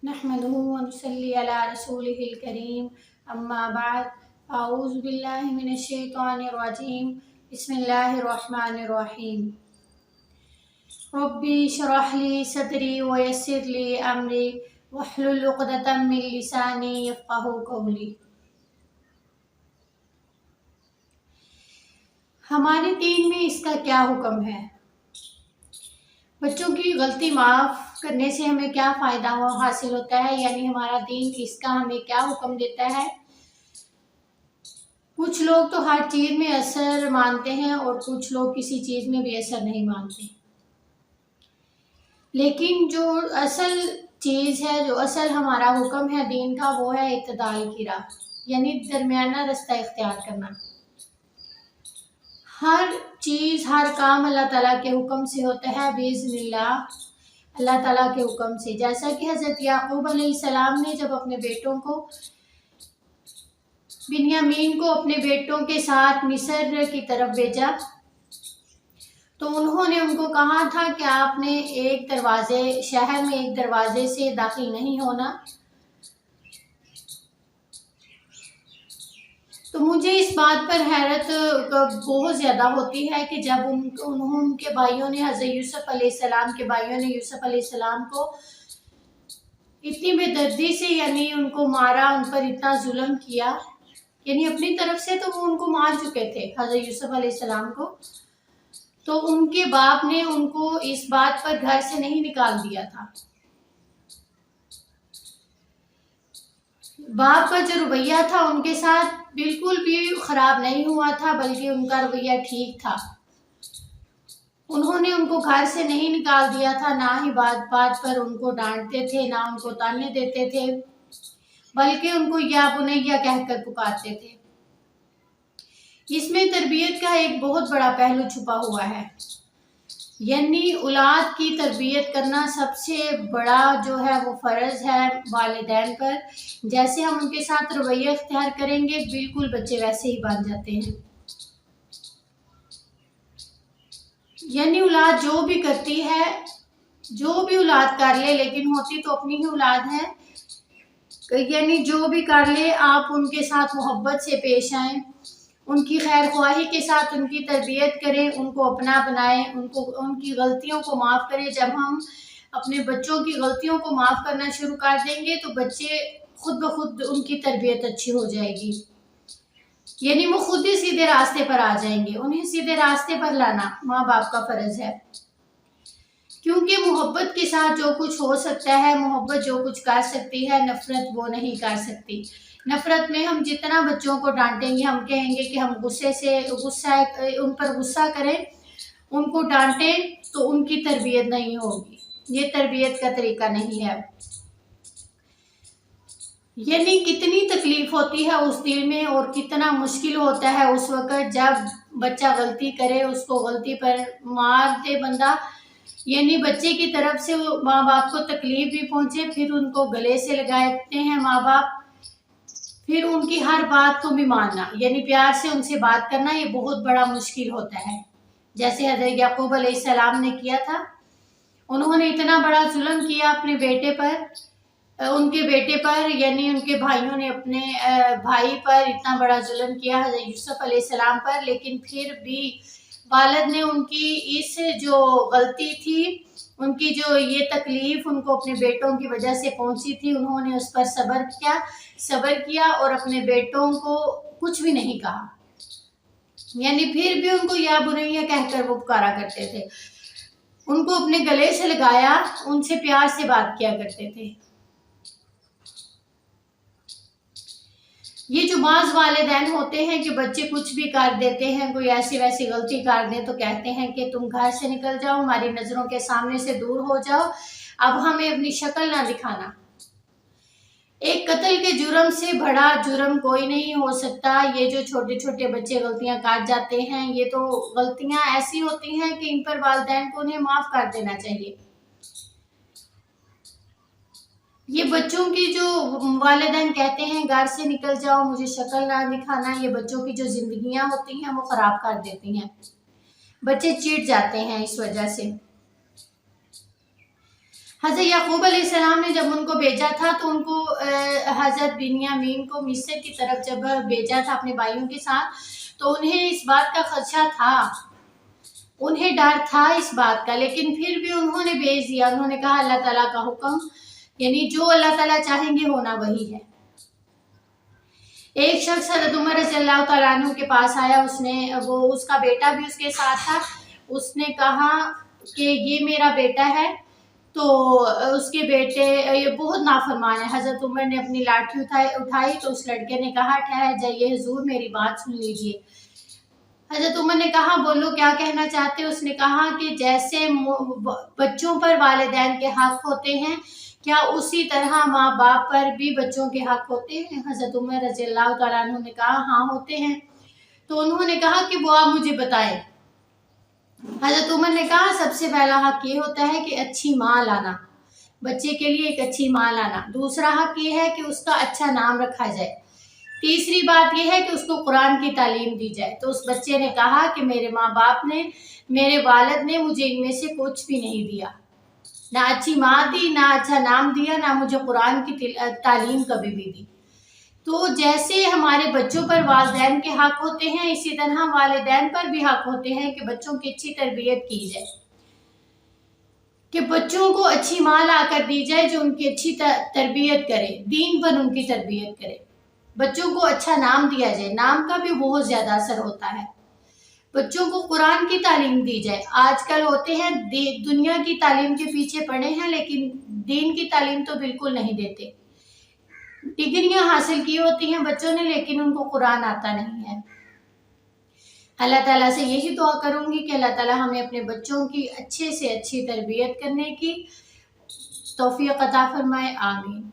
नहमदुहु व नुसल्ली अला रसूलिहिल करीम अम्मा बाद अऊज़ु बिल्लाहि मिनश शैतानिर रजीम बिस्मिल्लाहिर रहमानिर रहीम रब्बी इश्रह ली सदरी व यस्सिर ली अमरी वहलुल उक़दतम मिन लिसानी यफ़क़हू क़ौली। हमारे दीन में इसका क्या हुक्म है? बच्चों की गलती माफ़ करने से हमें क्या फ़ायदा हासिल होता है, यानी हमारा दीन इसका हमें क्या हुक्म देता है। कुछ लोग तो हर चीज़ में असर मानते हैं और कुछ लोग किसी चीज़ में भी असर नहीं मानते, लेकिन जो असल चीज़ है, जो असल हमारा हुक्म है दीन का, वो है इत्तदाल की राह, यानी दरमियाना रास्ता इख्तियार करना। हर चीज़ हर काम अल्लाह ताला के हुक्म से होता है, बिइज़्निल्लाह, अल्लाह ताला के हुक्म से। जैसा कि हज़रत याकूब अलैहिस्सलाम ने जब अपने बेटों को, बिन्यामीन को अपने बेटों के साथ मिस्र की तरफ भेजा, तो उन्होंने उनको कहा था कि आपने एक दरवाजे, शहर में एक दरवाजे से दाखिल नहीं होना। तो मुझे इस बात पर हैरत बहुत ज़्यादा होती है कि जब उनके भाइयों ने, हज़रत यूसुफ अलैहिस्सलाम के भाइयों ने यूसुफ अलैहिस्सलाम को इतनी बेदर्दी से, यानी उनको मारा, उन पर इतना जुल्म किया, यानी अपनी तरफ से तो वो उनको मार चुके थे हज़रत यूसुफ अलैहिस्सलाम को, तो उनके बाप ने उनको इस बात पर घर से नहीं निकाल दिया था। बाप का जो रवैया था उनके साथ बिल्कुल भी ख़राब नहीं हुआ था, बल्कि उनका रवैया ठीक था। उन्होंने उनको घर से नहीं निकाल दिया था, ना ही बात बात पर उनको डांटते थे, ना उनको ताने देते थे, बल्कि उनको या बुनैया कहकर पुकारते थे। इसमें तरबियत का एक बहुत बड़ा पहलू छुपा हुआ है, यानी औलाद की तरबियत करना सबसे बड़ा जो है वो फ़र्ज़ है वालिदैन पर। जैसे हम उनके साथ रवैया इख्तियार करेंगे, बिल्कुल बच्चे वैसे ही बन जाते हैं। यानी औलाद जो भी करती है, जो भी औलाद कर ले, लेकिन होती तो अपनी ही औलाद है, यानी जो भी कर ले आप उनके साथ मोहब्बत से पेश आएँ, उनकी खैर ख्वाही के साथ उनकी तरबियत करें, उनको अपना बनाएं, उनको उनकी गलतियों को माफ़ करें। जब हम अपने बच्चों की गलतियों को माफ़ करना शुरू कर देंगे तो बच्चे खुद ब खुद, उनकी तरबियत अच्छी हो जाएगी, यानी वो खुद ही सीधे रास्ते पर आ जाएंगे। उन्हें सीधे रास्ते पर लाना माँ बाप का फ़र्ज़ है, क्योंकि मोहब्बत के साथ जो कुछ हो सकता है, मोहब्बत जो कुछ कर सकती है, नफ़रत वो नहीं कर सकती। नफ़रत में हम जितना बच्चों को डांटेंगे, हम कहेंगे कि हम उन पर गुस्सा करें, उनको डांटें, तो उनकी तरबियत नहीं होगी। ये तरबियत का तरीका नहीं है। यानी कितनी तकलीफ़ होती है उस दिल में, और कितना मुश्किल होता है उस वक़्त जब बच्चा गलती करे, उसको गलती पर मार दे बंदा, यानी बच्चे की तरफ से माँ बाप को तकलीफ भी पहुँचे, फिर उनको गले से लगाते हैं माँ बाप, फिर उनकी हर बात को भी मानना, यानी प्यार से उनसे बात करना, ये बहुत बड़ा मुश्किल होता है। जैसे हज़रत याकूब अलैहिस्सलाम ने किया था, उन्होंने इतना बड़ा जुल्म किया अपने बेटे पर, उनके बेटे पर, यानी उनके भाइयों ने अपने भाई पर इतना बड़ा जुल्म किया हज़रत यूसुफ अलैहिस्सलाम पर, लेकिन फिर भी वालिद ने उनकी इस जो गलती थी, उनकी जो ये तकलीफ़ उनको अपने बेटों की वजह से पहुंची थी, उन्होंने उस पर सब्र किया और अपने बेटों को कुछ भी नहीं कहा, यानी फिर भी उनको या बुनैया कहकर वो पुकारा करते थे, उनको अपने गले से लगाया, उनसे प्यार से बात किया करते थे। ये जो बाज़ वालिदैन होते हैं कि बच्चे कुछ भी कर देते हैं, कोई ऐसी वैसी गलती कर दें तो कहते हैं कि तुम घर से निकल जाओ, हमारी नज़रों के सामने से दूर हो जाओ, अब हमें अपनी शक्ल ना दिखाना। एक कत्ल के जुर्म से बड़ा जुर्म कोई नहीं हो सकता। ये जो छोटे छोटे बच्चे गलतियां कर जाते हैं, ये तो गलतियां ऐसी होती हैं कि इन पर वालिदैन को उन्हें माफ़ कर देना चाहिए। ये बच्चों की जो वालिदैन कहते हैं घर से निकल जाओ, मुझे शक्ल ना दिखाना, ये बच्चों की जो जिंदगियां होती हैं वो ख़राब कर देती हैं, बच्चे चिढ़ जाते हैं इस वजह से। हज़रत याकूब अलैहिस्सलाम ने जब उनको भेजा था तो उनको हज़रत बिन्यामीन को मिस्र की तरफ जब भेजा था अपने भाइयों के साथ, तो उन्हें इस बात का खदशा था, उन्हें डर था इस बात का, लेकिन फिर भी उन्होंने भेज दिया। उन्होंने कहा अल्लाह ताला का हुक्म, यानी जो अल्लाह ताला चाहेंगे होना वही है। एक शख्स हज़रत उमर रज़ियल्लाहु तआला अन्हु के पास आया, उसका बेटा भी उसके साथ था। उसने कहा कि ये मेरा बेटा है, तो उसके बेटे ये बहुत नाफरमान है। हज़रत उमर ने अपनी लाठी उठाई तो उस लड़के ने कहा ठहर जाइए हुजूर, मेरी बात सुन लीजिए। हज़रत उमर ने कहा बोलो क्या कहना चाहते हो? उसने कहा कि जैसे बच्चों पर वालिदैन के हक होते हैं, क्या उसी तरह माँ बाप पर भी बच्चों के हक होते हैं? हज़रत उमर रज़ियल्लाहु तआला अन्हु ने कहा हाँ होते हैं। तो उन्होंने कहा कि वो आप मुझे बताएं। हज़रत उमर ने कहा सबसे पहला हक ये होता है कि अच्छी माँ लाना, बच्चे के लिए एक अच्छी माँ लाना। दूसरा हक ये है कि उसका अच्छा नाम रखा जाए। तीसरी बात यह है कि उसको कुरान की तालीम दी जाए। तो उस बच्चे ने कहा कि मेरे माँ बाप ने, मेरे वालिद ने मुझे इनमें से कुछ भी नहीं दिया, ना अच्छी माँ दी, ना अच्छा नाम दिया, ना मुझे कुरान की तालीम कभी भी दी। तो जैसे हमारे बच्चों पर वालिदैन के हक होते हैं, इसी तरह वालिदैन पर भी हक होते हैं कि बच्चों की अच्छी तरबियत की जाए, कि बच्चों को अच्छी माँ ला कर दी जाए जो उनकी अच्छी तरबियत करे, दीन पर उनकी तरबियत करे। बच्चों को अच्छा नाम दिया जाए, नाम का भी बहुत ज़्यादा असर होता है। बच्चों को कुरान की तालीम दी जाए। आजकल होते हैं दुनिया की तालीम के पीछे पड़े हैं, लेकिन दीन की तालीम तो बिल्कुल नहीं देते। डिग्रियां हासिल की होती हैं बच्चों ने, लेकिन उनको कुरान आता नहीं है। अल्लाह ताला से यही दुआ करूंगी कि अल्लाह ताला हमें अपने बच्चों की अच्छे से अच्छी तरबियत करने की तौफीक अता फरमाए। आमीन।